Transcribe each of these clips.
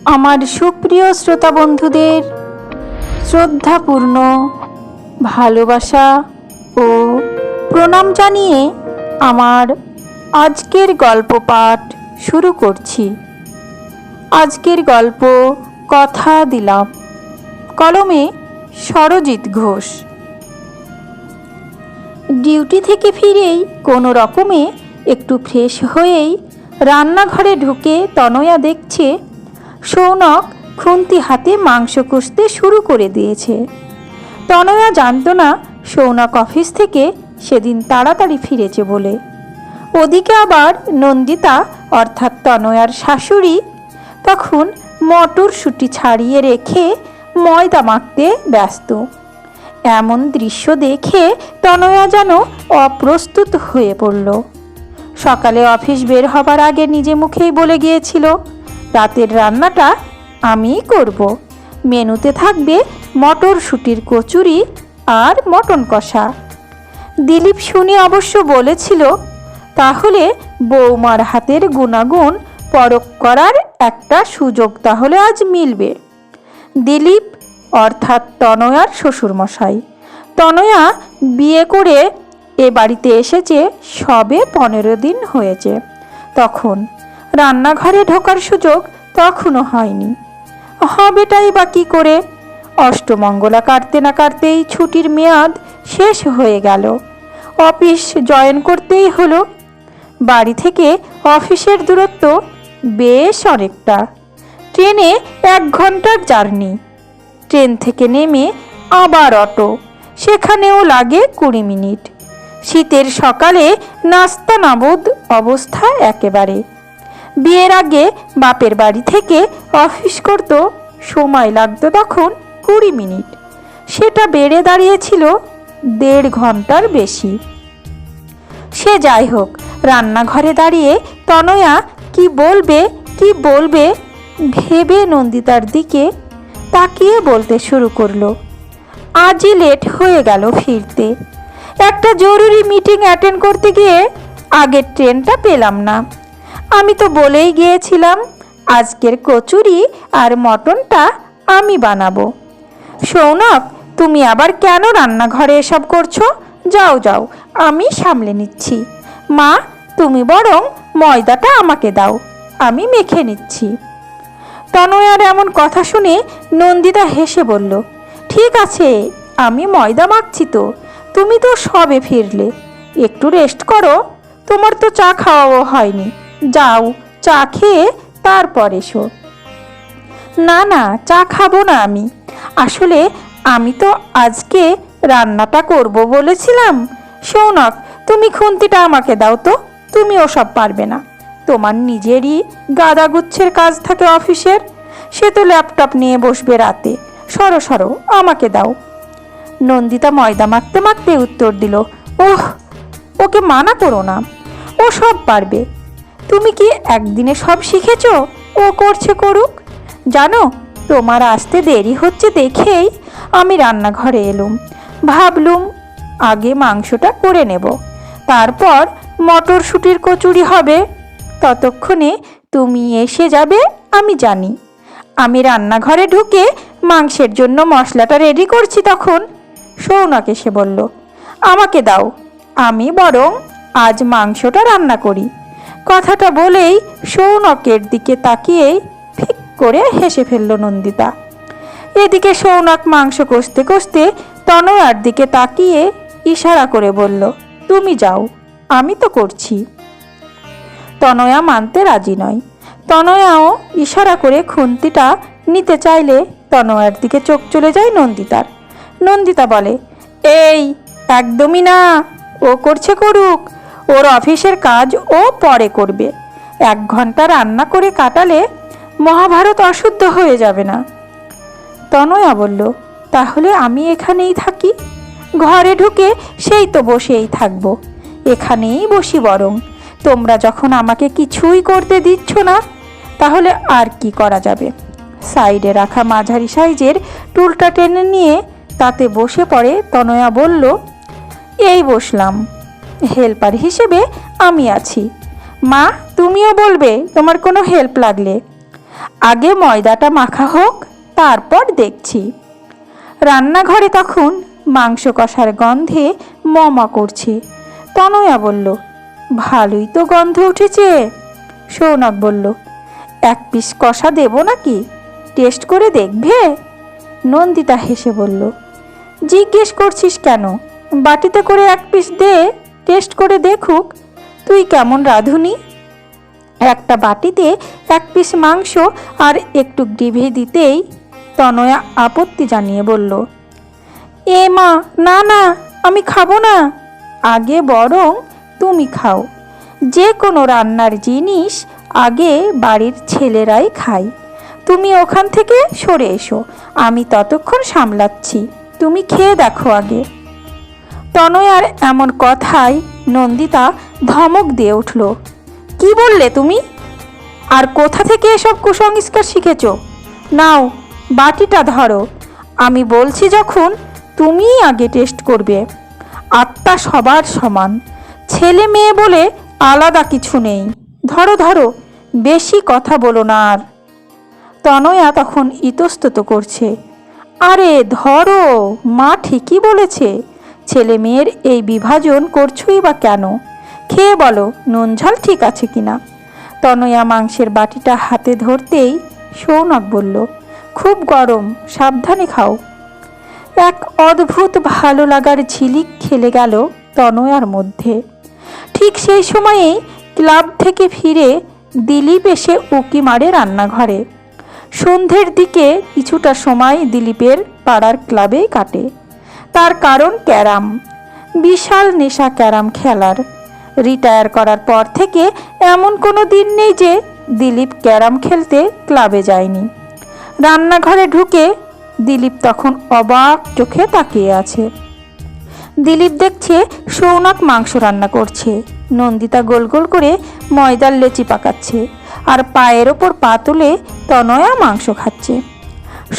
আমার সুপ্রিয় শ্রোতা বন্ধুদের শ্রদ্ধাপূর্ণ ভালোবাসা ও প্রণাম জানিয়ে আমার আজকের গল্প পাঠ শুরু করছি। আজকের গল্প কথা দিলাম, কলমে সরজিৎ ঘোষ। ডিউটি থেকে ফিরেই কোনো রকমে একটু ফ্রেশ হয়েই রান্নাঘরে ঢুকে তনয়া দেখছে সৌনক খুন্তি হাতে মাংস কষতে শুরু করে দিয়েছে। তনয়া জানতো না সৌনক অফিস থেকে সেদিন তাড়াতাড়ি ফিরেছে বলে। ওদিকে আবার নন্দিতা অর্থাৎ তনয়ার শাশুড়ি তখন মটরশুঁটি ছাড়িয়ে রেখে ময়দা মাখতে ব্যস্ত। এমন দৃশ্য দেখে তনয়া যেন অপ্রস্তুত হয়ে পড়ল। সকালে অফিস বের হবার আগে নিজে মুখেই বলে গিয়েছিল, রাতের রান্নাটা আমিই করব। মেনুতে থাকবে মটরশুঁটির কচুরি আর মটন কষা। দিলীপ শুনে অবশ্য বলেছিল, তাহলে বৌমার হাতের গুণাগুণ পরখ করার একটা সুযোগ তাহলে আজ মিলবে। দিলীপ অর্থাৎ তনয়ার শ্বশুরমশাই। তনয়া বিয়ে করে এ বাড়িতে এসেছে সবে 15 দিন হয়েছে। তখন রান্নাঘরে ঢোকার সুযোগ তখনও হয়নি। হবেটাই বা কী করে? অষ্টমঙ্গলা কাটতে না কাটতেই ছুটির মেয়াদ শেষ হয়ে গেল। অফিস জয়েন করতেই হলো। বাড়ি থেকে অফিসের দূরত্ব বেশ অনেকটা। ট্রেনে 1 ঘন্টার জার্নি। ট্রেন থেকে নেমে আবার অটো, সেখানেও লাগে 20 মিনিট। শীতের সকালে নাস্তা নাবুদ অবস্থা একেবারে। বিয়ের আগে বাপের বাড়ি থেকে অফিস করত, সময় লাগতো তখন 20 মিনিট। সেটা বেড়ে দাঁড়িয়েছিল 1.5 ঘন্টার বেশি। সে যাই হোক, রান্নাঘরে দাঁড়িয়ে তনয়া কি বলবে ভেবে নন্দিতার দিকে তাকিয়ে বলতে শুরু করলো, আজই লেট হয়ে গেল ফিরতে। একটা জরুরি মিটিং অ্যাটেন্ড করতে গিয়ে আগের ট্রেনটা পেলাম না। আমি তো বলেই গিয়েছিলাম আজকের কচুরি আর মটনটা আমি বানাবো। সৌনক, তুমি আবার কেন রান্নাঘরে এসব করছো? যাও যাও, আমি সামলে নিচ্ছি। মা, তুমি বরং ময়দাটা আমাকে দাও, আমি মেখে নিচ্ছি। তনয়ার এমন কথা শুনে নন্দিতা হেসে বলল, ঠিক আছে, আমি ময়দা মাখছি তো। তুমি তো সবে ফিরলে, একটু রেস্ট করো। তোমার তো চা খাওয়াও হয়নি। যাও, চা খেয়ে তারপর এসো। না না, চা খাবো না আমি। আসলে আমি তো আজকে রান্নাটা করব বলেছিলাম। সৌনক, তুমি খুন্তিটা আমাকে দাও তো। তুমি ওসব পারবে না। তোমার নিজেরই গাদাগুচ্ছের কাজ থাকে অফিসের। সে তো ল্যাপটপ নিয়ে বসবে রাতে। সরো সরো, আমাকে দাও। নন্দিতা ময়দা মাখতে মাখতে উত্তর দিল, ওহ, ওকে মানা করো না, ও সব পারবে। তুমি কি একদিনে সব শিখেছো? ও করছে করুক। জানো, তোমার আসতে দেরি হচ্ছে দেখেই আমি রান্নাঘরে এলুম। ভাবলুম আগে মাংসটা করে নেব, তারপর মটরশুঁটির কচুরি হবে। ততক্ষণে তুমি এসে যাবে আমি জানি। আমি রান্নাঘরে ঢুকে মাংসের জন্য মশলাটা রেডি করছি, তখন সৌনক এসে বলল, আমাকে দাও, আমি বরং আজ মাংসটা রান্না করি। কথাটা বলেই সৌনকের দিকে তাকিয়েই ফিক করে হেসে ফেলল নন্দিতা। এদিকে সৌনক মাংস কষতে কষতে তনয়ার দিকে তাকিয়ে ইশারা করে বলল, তুমি যাও, আমি তো করছি। তনয়া মানতে রাজি নয়। তনয়াও ইশারা করে খুন্তিটা নিতে চাইলে তনয়ার দিকে চোখ চলে যায় নন্দিতার। নন্দিতা বলে, এই একদমই না, ও করছে করুক। ওর অফিসের কাজ ও পরে করবে। 1 ঘন্টা রান্না করে কাটালে মহাভারত অশুদ্ধ হয়ে যাবে না। তনয়া বলল, তাহলে আমি এখানেই থাকি। ঘরে ঢুকে সেই তো বসেই থাকবো। এখানেই বসি বরং। তোমরা যখন আমাকে কিছুই করতে দিচ্ছ না, তাহলে আর কি করা যাবে? সাইডে রাখা মাঝারি সাইজের টুলটা টেনে নিয়ে তাতে বসে পড়ে তনয়া বলল, এই বসলাম, হেল্পার হিসেবে আমি আছি। মা, তুমিও বলবে তোমার কোনো হেল্প লাগলে। আগে ময়দাটা মাখা হোক, তারপর দেখছি। রান্নাঘরে তখন মাংস কষার গন্ধে মমা করছে। তনয়া বলল, ভালোই তো গন্ধ উঠেছে। সৌনক বলল, এক পিস কষা দেব নাকি, টেস্ট করে দেখবে? নন্দিতা হেসে বলল, জিজ্ঞেস করছিস কেন, বাটিতে করে এক পিস দে, টেস্ট করে দেখুক তুই কেমন রাঁধুনি। একটা বাটিতে এক পিস মাংস আর একটু গ্রেভি দিতেই তনয়া আপত্তি জানিয়ে বলল, এ মা, না না, আমি খাবো না। আগে বরং তুমি খাও। যে কোনো রান্নার জিনিস আগে বাড়ির ছেলেরাই খায়। তুমি ওখান থেকে সরে এসো, আমি ততক্ষণ সামলাচ্ছি, তুমি খেয়ে দেখো আগে। তনয়ার এমন কথায় নন্দিতা ধমক দিয়ে উঠল, কি বললে তুমি? আর কোথা থেকে এসব কুসংস্কার শিখেছ? নাও বাটিটা ধরো, আমি বলছি যখন তুমিই আগে টেস্ট করবে। আত্মা সবার সমান, ছেলে মেয়ে বলে আলাদা কিছু নেই। ধরো ধরো, বেশি কথা বলো না আর। তনয়া তখন ইতস্তত করছে, আরে ধরো, মা ঠিকই বলেছে, ছেলে মেয়ের এই বিভাজন করছই বা কেন? খেয়ে বলো নুন ঝাল ঠিক আছে কিনা। তনয়া মাংসের বাটিটা হাতে ধরতেই সৌনক বলল, খুব গরম, সাবধানে খাও। এক অদ্ভুত ভালো লাগার ঝিলিক খেলে গেল তনয়ার মধ্যে। ঠিক সেই সময়েই ক্লাব থেকে ফিরে দিলীপ এসে উঁকি মারে রান্নাঘরে। সন্ধ্যের দিকে কিছুটা সময় দিলীপের পাড়ার ক্লাবেই কাটে। তার কারণ ক্যারাম, বিশাল নেশা ক্যারাম খেলার। রিটায়ার করার পর থেকে এমন কোনো দিন নেই যে দিলীপ ক্যারাম খেলতে ক্লাবে যায়নি। রান্নাঘরে ঢুকে দিলীপ তখন অবাক চোখে তাকিয়ে আছে। দিলীপ দেখছে সৌনক মাংস রান্না করছে, নন্দিতা গোল গোল করে ময়দার লেচি পাকাচ্ছে, আর পায়ের ওপর পা তুলে তনয়া মাংস খাচ্ছে।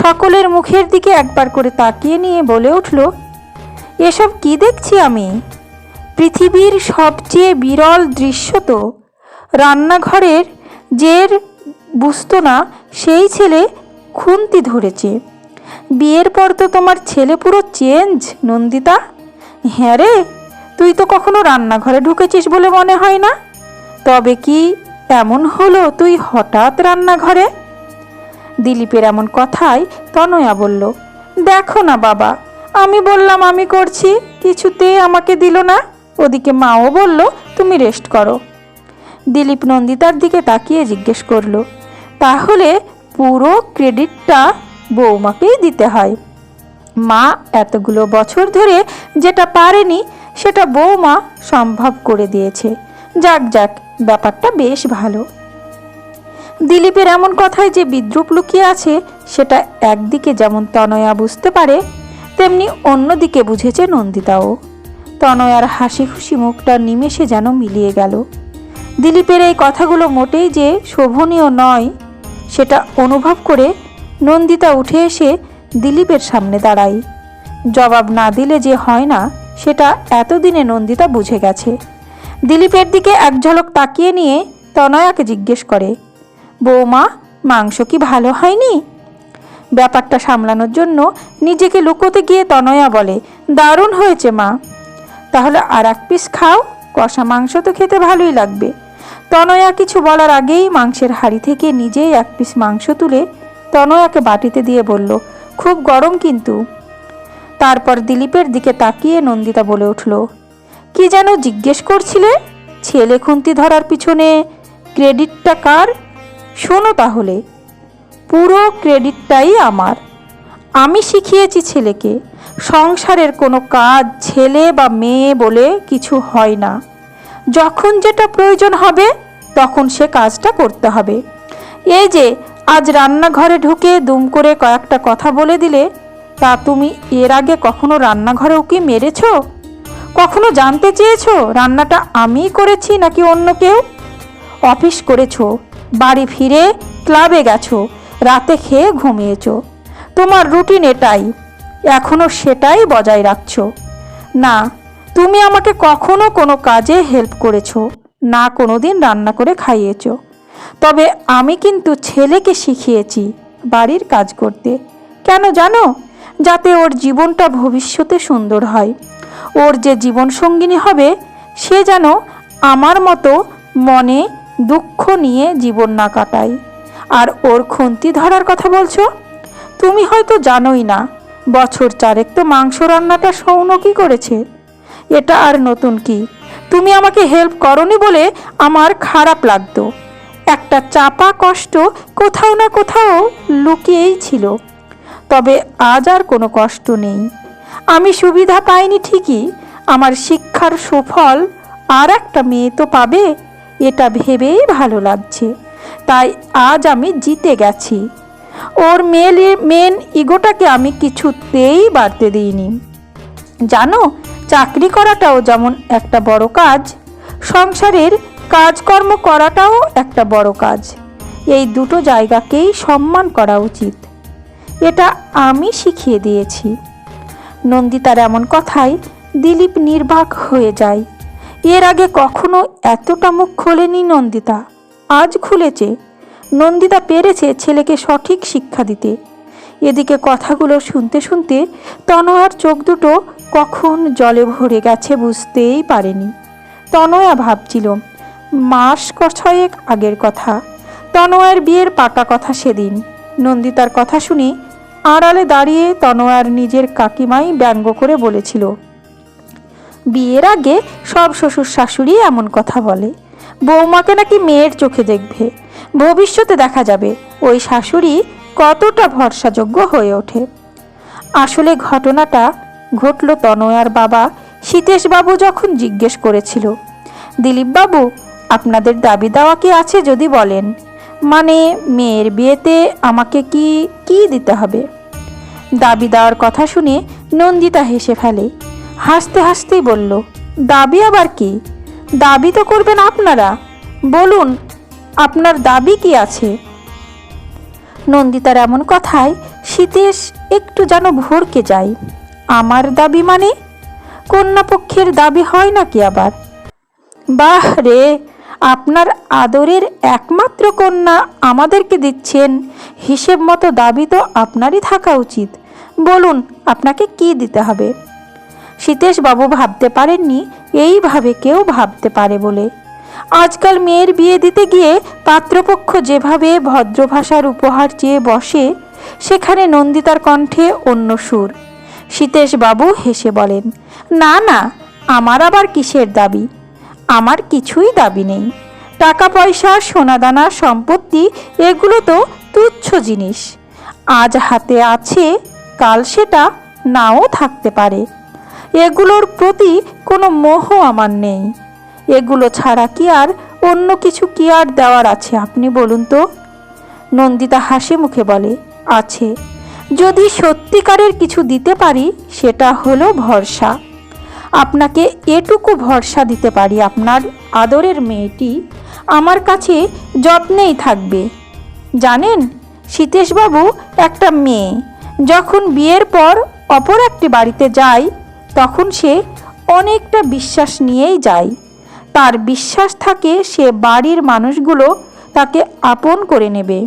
সকলের মুখের দিকে একবার করে তাকিয়ে নিয়ে বলে উঠল, এসব কি দেখছি আমি? পৃথিবীর সবচেয়ে বিরল দৃশ্য তো। রান্নাঘরের যে বুঝতো না সেই ছেলে খুন্তি ধরেছে। বিয়ের পর তো তোমার ছেলে পুরো চেঞ্জ, নন্দিতা। হ্যাঁ রে, তুই তো কখনো রান্নাঘরে ঢুকেছিস বলে মনে হয় না। তবে কি এমন হলো তুই হঠাৎ রান্নাঘরে? দিলীপের এমন কথায় তনয়া বলল, দেখো না বাবা, আমি বললাম আমি করছি, কিছুতে আমাকে দিল না। ওদিকে মাও বলল তুমি রেস্ট করো। দিলীপ নন্দিতার দিকে তাকিয়ে জিজ্ঞেস করলো, তাহলে পুরো ক্রেডিটটা বৌমাকেই দিতে হয়? মা এতগুলো বছর ধরে যেটা পারেনি সেটা বৌমা সম্ভব করে দিয়েছে। যাক যাক, ব্যাপারটা বেশ ভালো। দিলীপের এমন কথায় যে বিদ্রুপ লুকিয়ে আছে সেটা একদিকে যেমন তনয়া বুঝতে পারে, তেমনি অন্যদিকে বুঝেছে নন্দিতাও। তনয়ার হাসি খুশি মুখটা নিমেষে যেন মিলিয়ে গেল। দিলীপের এই কথাগুলো মোটেই যে শোভনীয় নয় সেটা অনুভব করে নন্দিতা উঠে এসে দিলীপের সামনে দাঁড়ায়। জবাব না দিলে যে হয় না সেটা এতদিনে নন্দিতা বুঝে গেছে। দিলীপের দিকে এক ঝলক তাকিয়ে নিয়ে তনয়াকে জিজ্ঞেস করে, বৌমা, মাংস কি ভালো হয়নি? ব্যাপারটা সামলানোর জন্য নিজেকে লুকোতে গিয়ে তনয়া বলে, দারুণ হয়েছে মা। তাহলে আর এক পিস খাও, কষা মাংস তো খেতে ভালোই লাগবে। তনয়া কিছু বলার আগেই মাংসের হাঁড়ি থেকে নিজেই এক পিস মাংস তুলে তনয়াকে বাটিতে দিয়ে বলল, খুব গরম কিন্তু। তারপর দিলীপের দিকে তাকিয়ে নন্দিতা বলে উঠল, কি যেন জিজ্ঞেস করছিলে? ছেলে খুন্তি ধরার পিছনে ক্রেডিটটা কার? শোনো তাহলে, পুরো ক্রেডিটটাই আমার। আমি শিখিয়েছি ছেলেকে সংসারের কোনো কাজ ছেলে বা মেয়ে বলে কিছু হয় না। যখন যেটা প্রয়োজন হবে তখন সে কাজটা করতে হবে। এই যে আজ রান্নাঘরে ঢুকে দুম করে কয়েকটা কথা বলে দিলে, তা তুমি এর আগে কখনো রান্নাঘরে উকি মেরেছ? কখনো জানতে চেয়েছো রান্নাটা আমিই করেছি নাকি অন্য কেউ? অফিস করেছো, বাড়ি ফিরে ক্লাবে গেছো, রাতে খেয়ে ঘুমিয়েছো, তোমার রুটিন এটাই, এখনো সেটাই বজায় রাখছো। না, তুমি আমাকে কখনো কোনো কাজে হেল্প করেছো না, কোনো দিন রান্না করে খাইয়েছো। তবে আমি কিন্তু ছেলেকে শিখিয়েছি বাড়ির কাজ করতে। কেন জানো? যাতে ওর জীবনটা ভবিষ্যতে সুন্দর হয়। ওর যে জীবনসঙ্গিনী হবে সে যেন আমার মতো মনে দুঃখ নিয়ে জীবন না কাটায়। আর ওর খুন্তি ধরার কথা বলছো? তুমি হয়তো জানোই না, বছর চারেক তো মাংস রান্নাটা সৌনকই করেছে। এটা আর নতুন কি? তুমি আমাকে হেল্প করনি বলে আমার খারাপ লাগতো। একটা চাপা কষ্ট কোথাও না কোথাও লুকিয়েই ছিল। তবে আজ আর কোনো কষ্ট নেই। আমি সুবিধা পাইনি ঠিকই, আমার শিক্ষার সুফল আর একটা মেয়ে তো পাবে, এটা ভেবেই ভালো লাগছে। তাই আজ আমি জিতে গেছি। ওর মেন ইগোটাকে আমি কিছুতেই বাড়তে দিইনি। জানো, চাকরি করাটাও যেমন একটা বড় কাজ, সংসারের কাজকর্ম করাটাও একটা বড় কাজ। এই দুটো জায়গাকেই সম্মান করা উচিত। এটা আমি শিখিয়ে দিয়েছি। নন্দিতার এমন কথায় দিলীপ নির্বাক হয়ে যায়। এর আগে কখনো এতটা মুখ খোলেনি নন্দিতা, আজ খুলেছে। নন্দিতা পেরেছে ছেলেকে সঠিক শিক্ষা দিতে। এদিকে কথাগুলো শুনতে শুনতে তনয়ার চোখ দুটো কখন জলে ভরে গেছে বুঝতেই পারেনি। তনয়া ভাবছিল মাস ছয়েক আগের কথা, তনয়ার বিয়ের পাকা কথা সেদিন। নন্দিতার কথা শুনে আড়ালে দাঁড়িয়ে তনয়ার নিজের কাকিমাই ব্যঙ্গ করে বলেছিল, বিয়ের আগে সব শ্বশুর শাশুড়ি এমন কথা বলে, বৌমাকে নাকি মেয়ের চোখে দেখবে, ভবিষ্যতে দেখা যাবে ওই শাশুড়ি কতটা ভরসাযোগ্য হয়ে ওঠে। আসলে ঘটনাটা ঘটল তনয়ার বাবা সীতেশবাবু যখন জিজ্ঞেস করেছিল, দিলীপবাবু আপনাদের দাবি দাওয়া কি আছে যদি বলেন, মানে মেয়ের বিয়েতে আমাকে কি কি দিতে হবে। দাবি দেওয়ার কথা শুনে নন্দিতা হেসে ফেলে। হাসতে হাসতেই বলল, দাবি আবার কি? দাবি তো করবেন আপনারা, বলুন আপনার দাবি কি আছে। নন্দিতার এমন কথায় সীতেশ একটু যেন ভড়কে যায়। আমার দাবি মানে? কন্যাপক্ষের দাবি হয় নাকি আবার? বাহ রে, আপনার আদরের একমাত্র কন্যা আমাদেরকে দিচ্ছেন, হিসেব মতো দাবি তো আপনারই থাকা উচিত। বলুন আপনাকে কি দিতে হবে। সীতেশবাবু ভাবতে পারেননি এইভাবে কেউ ভাবতে পারে বলে। আজকাল মেয়ের বিয়ে দিতে গিয়ে পাত্রপক্ষ যেভাবে ভদ্র ভাষার উপহার চেয়ে বসে, সেখানে নন্দিতার কণ্ঠে অন্য সুর। সীতেশবাবু হেসে বলেন, না না, আমার আবার কিসের দাবি? আমার কিছুই দাবি নেই। টাকা পয়সা, সোনাদানা, সম্পত্তি এগুলো তো তুচ্ছ জিনিস। আজ হাতে আছে, কাল সেটা নাও থাকতে পারে। এগুলোর প্রতি কোনো মোহ আমার নেই। এগুলো ছাড়া কি আর অন্য কিছু কি আর দেওয়ার আছে আপনি বলুন তো? নন্দিতা হাসি মুখে বলে, আছে। যদি সত্যিকারের কিছু দিতে পারি সেটা হলো ভরসা। আপনাকে এটুকু ভরসা দিতে পারি, আপনার আদরের মেয়েটি আমার কাছে যত্নেই থাকবে। জানেন, সীতেশবাবু একটা মেয়ে যখন বিয়ের পর অপর একটি বাড়িতে যায় তখন সে অনেকটা বিশ্বাস নিয়েই যায়। তার বিশ্বাস থাকে সে বাড়ির মানুষগুলো তাকে আপন করে নেবে।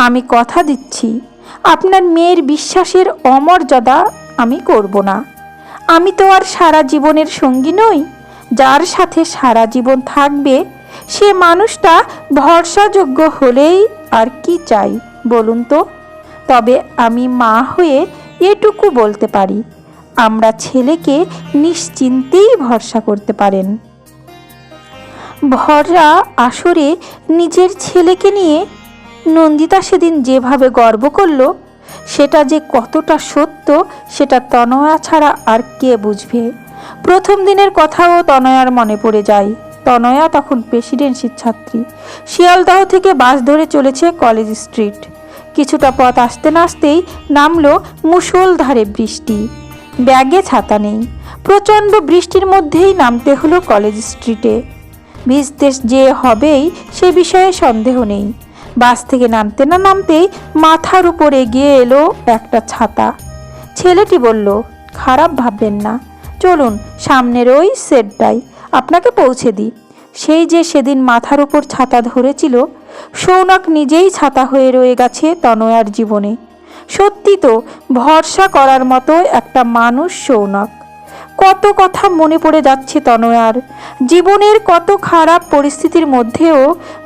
আমি কথা দিচ্ছি আপনার মেয়ের বিশ্বাসের অমর্যাদা আমি করব না। আমি তো আর সারা জীবনের সঙ্গী নই। যার সাথে সারা জীবন থাকবে সে মানুষটা ভরসাযোগ্য হলেই আর কি চাই বলুন তো? তবে আমি মা হয়ে এটুকু বলতে পারি, আমরা ছেলেকে নিশ্চিন্তেই ভরসা করতে পারেন। ভরা আসরে নিজের ছেলেকে নিয়ে নন্দিতা সেদিন যেভাবে গর্ব করল, সেটা যে কতটা সত্য সেটা তনয়া ছাড়া আর কে বুঝবে। প্রথম দিনের কথাও তনয়ার মনে পড়ে যায়। তনয়া তখন প্রেসিডেন্সির ছাত্রী। শিয়ালদহ থেকে বাস ধরে চলেছে কলেজ স্ট্রিট। কিছুটা পথ আসতে না আসতেই নামলো মুষলধারে বৃষ্টি। ব্যাগে ছাতা নেই। প্রচণ্ড বৃষ্টির মধ্যেই নামতে হলো কলেজ স্ট্রিটে। ভিজতে যে হবেই সে বিষয়ে সন্দেহ নেই। বাস থেকে নামতে না নামতেই মাথার উপর এগিয়ে এলো একটা ছাতা। ছেলেটি বলল, খারাপ ভাববেন না, চলুন সামনের ওই সেটটাই আপনাকে পৌঁছে দিই। সেই যে সেদিন মাথার উপর ছাতা ধরেছিল, সৌনক নিজেই ছাতা হয়ে রয়ে গেছে তনয়ার জীবনে। সত্যি তো, ভরসা করার মতো একটা মানুষ সৌনক। কত কথা মনে পড়ে যাচ্ছে তনয়ার। জীবনের কত খারাপ পরিস্থিতির মধ্যেও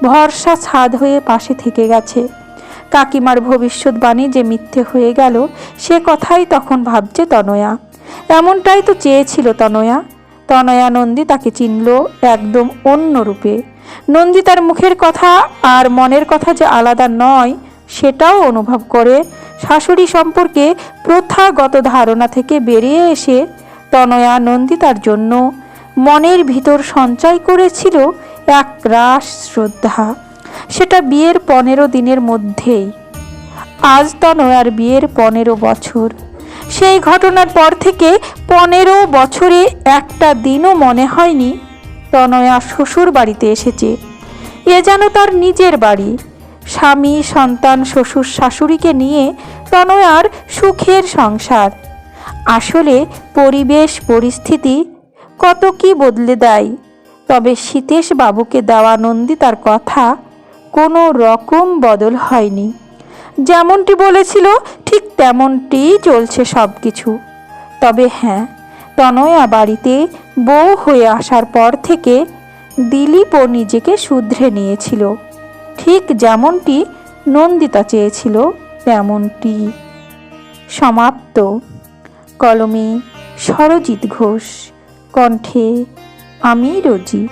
ভরসা ছাদ হয়ে পাশে থেকে গেছে। কাকিমার ভবিষ্যৎবাণী যে মিথ্যে হয়ে গেল, সে কথাই তখন ভাবছে তনয়া। এমনটাই তো চেয়েছিল তনয়া। তনয়া নন্দিতাকে চিনল একদম অন্য রূপে। নন্দিতার মুখের কথা আর মনের কথা যে আলাদা নয়, সেটাও অনুভব করে। শাশুড়ি সম্পর্কে প্রথাগত ধারণা থেকে বেরিয়ে এসে তনয়া নন্দিতার জন্য মনের ভিতর সঞ্চয় করেছিল এক রাস শ্রদ্ধা। সেটা বিয়ের 15 দিনের মধ্যেই। আজ তনয়ার বিয়ের 15 বছর। সেই ঘটনার পর থেকে 15 বছরে একটা দিনও মনে হয়নি তনয়া শ্বশুর বাড়িতে এসেছে। এ যেন তার নিজের বাড়ি। স্বামী, সন্তান, শ্বশুর শাশুড়িকে নিয়ে তনয়ার সুখের সংসার। আসলে পরিবেশ পরিস্থিতি কত কি বদলে দেয়, তবে সীতেশ বাবুকে দেওয়া নন্দিতার কথা কোনো রকম বদল হয়নি। যেমনটি বলেছিল ঠিক তেমনটি চলছে সব কিছু। তবে হ্যাঁ, তনয়া বাড়িতে বউ হয়ে আসার পর থেকে দিলীপও নিজেকে শুধরে নিয়েছিল, ঠিক যেমনটি নন্দিতা চেয়েছিল তেমনটি। সমাপ্ত। কলমে সরজিৎ ঘোষ, কণ্ঠে আমি রোজি।